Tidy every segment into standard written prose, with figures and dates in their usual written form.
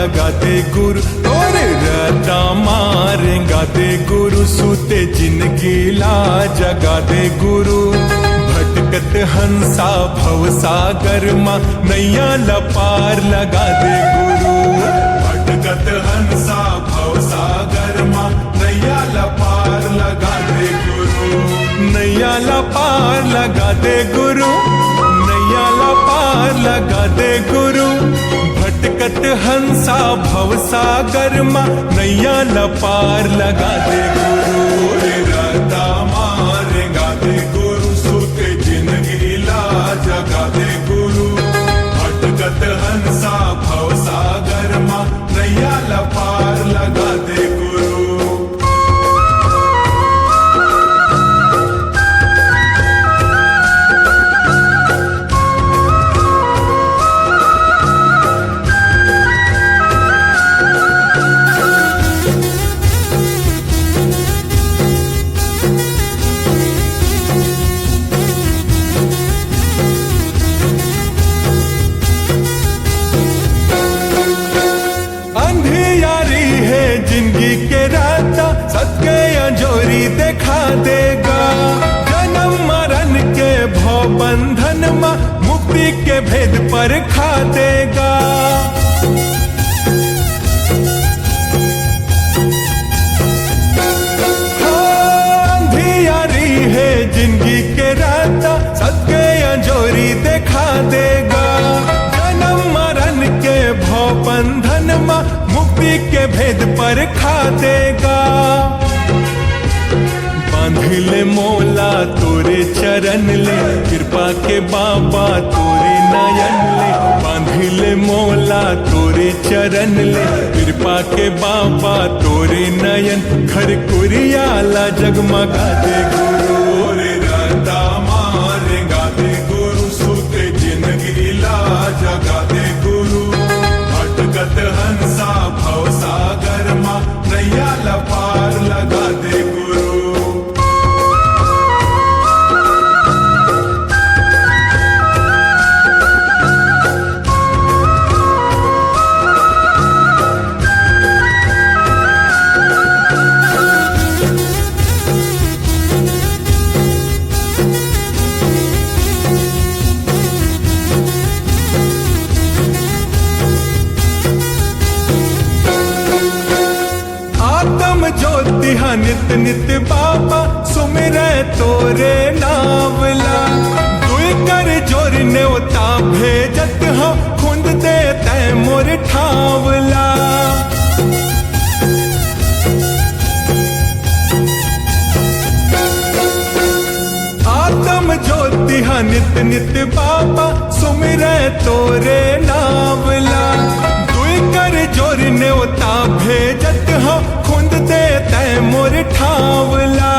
जगा दे गुरु तोरे रता मारेगा दे गुरु सूते जिंदगी ला जगा दे गुरु भटकत हंसा भव सागर माँ नैया लपार लगा दे गुरु भटकत हंसा भव सागर माँ नैया लपार लगा दे गुरु नैया लपार लगा दे गुरु नैया लपार लगा दे गुरु भटकत हंसा भव सागर माँ नैया लपार लगा दे गुरु रता मारेगा दे गुरु सूते जिंदगी ला जगा दे गुरु भटकत हंसा भव सागर माँ नैया लपार लगा दे गुरु। जिंदगी के रास्ता सबके अंजोरी दिखा देगा जन्म मरण के भव बंधन माँ मुक्ति के भेद पर खा देगा अंधियारी है जिंदगी के रास्ता सबके अंजोरी दिखा देगा जन्म मरण के भव बंधन माँ मुक्ति के भेद पर खा देगा बांध ले मोला तोरे चरण ले कृपा के बाबा तोरे नयन ले बांध ले मोला तोरे चरण ले कृपा के बाबा तोरे नयन घर कुरियाला जगमगा दे गुरु रे रता मारेगा दे गुरु सूते जिंदगी ला जगा दे गुरु भटकत हंसा भव सागर माँ नैया लपार लगा दे गुरु। ज्योति नित नित बाबा सुमिरे तोरे नावला दुई कर जोर न्योता भेजत हो खुंद दे तै मोर ठावला आत्म ज्योति नित नित बाबा सुमिरे तोरे नावला दुई कर जोर न्योता भेजत हो खुंद दे तै मोर ठावला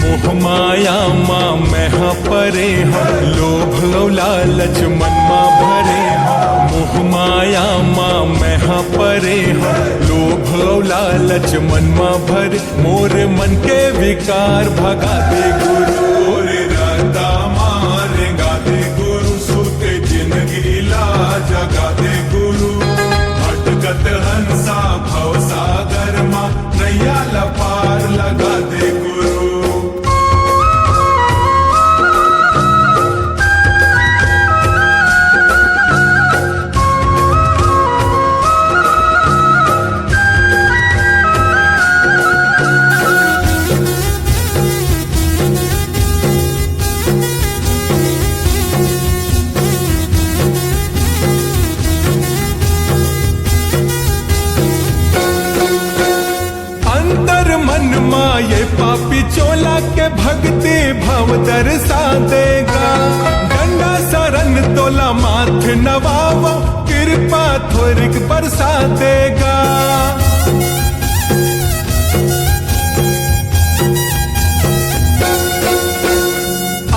मोह माया माँ मैं परे हाँ लोभ लालच मन माँ भरे हाँ मोह माया माँ मैं परे हाँ लोभ लालच मन माँ भरे मोर मन के विकार भगा दे गुरु रे रता मारेगा दे गुरु सूते जिंदगी ला जगा दे गुरु भटकत हंसा भव सागर माँ नैया लपार लगा दे गुरु। ये पापी चोला के भक्ति भव दर्शा देगा गंगा शरण तोला माथ नवावो कृपा थोरिक बरसा देगा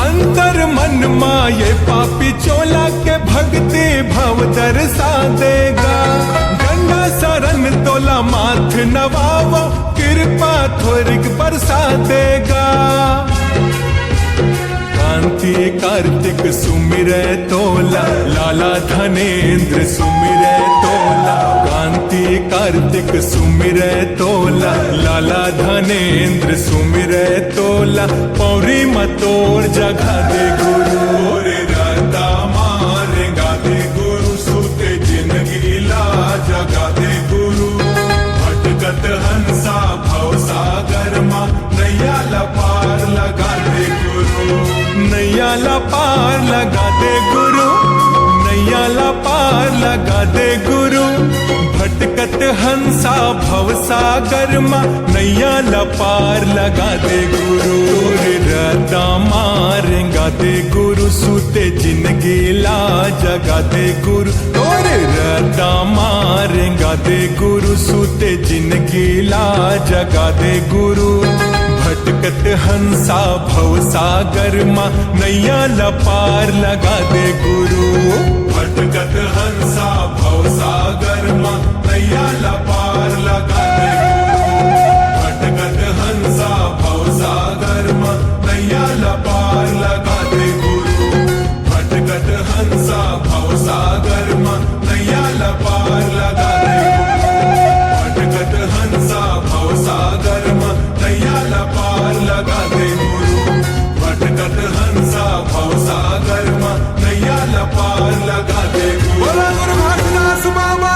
अंतर मन माँ ये पापी चोला के भक्ति भव दर्शा देगा गंगा शरण तोला माथ नवावो कृपा थोरिक बरसा देगा कांति कार्तिक सुमिरै तोला लाला धनेन्द्र सुमिरै कार्तिक सुमिरै तोला, लाला धनेन्द्र सुमिरै तोला, पौरी मतोर जगा दे गुरु। रे रता मारे गा दे गुरु, सूते जिंदगी ला जगा दे गुरु। भटकत हंसा भव सागर मा, नैया ला पार लगा दे गुरु। नैया ला पार लगा दे गुरु, नैया ला पार लगा दे गुरु। भटकत हंसा भव सागर मा, नैया ला पार लगा दे गुरु। रता मारेगा दे गुरु, सूते जिंदगी ला जगा दे गुरु। तोरे रता मारेगा दे गुरु, सूते जिंदगी ला जगा दे गुरु। भटकत हंसा भव सागर मा, नैया ला पार लगा दे गुरु। भटकत हंसा भव सागर मा, नैया ला पार लगा दे गुरु। भटकत हंसा भव सागर मा, नैया ला पार लगा दे गुरु। भटकत हंसा भव सागर मा, नैया ला पार लगा दे गुरु। भटकत हंसा भव सागर मा, नैया ला पार लगा दे गुरु। भटकत हंसा भव सागर मा, नैया ला पार लगा दे गुरु। बोला गुरु घाटदास बाबा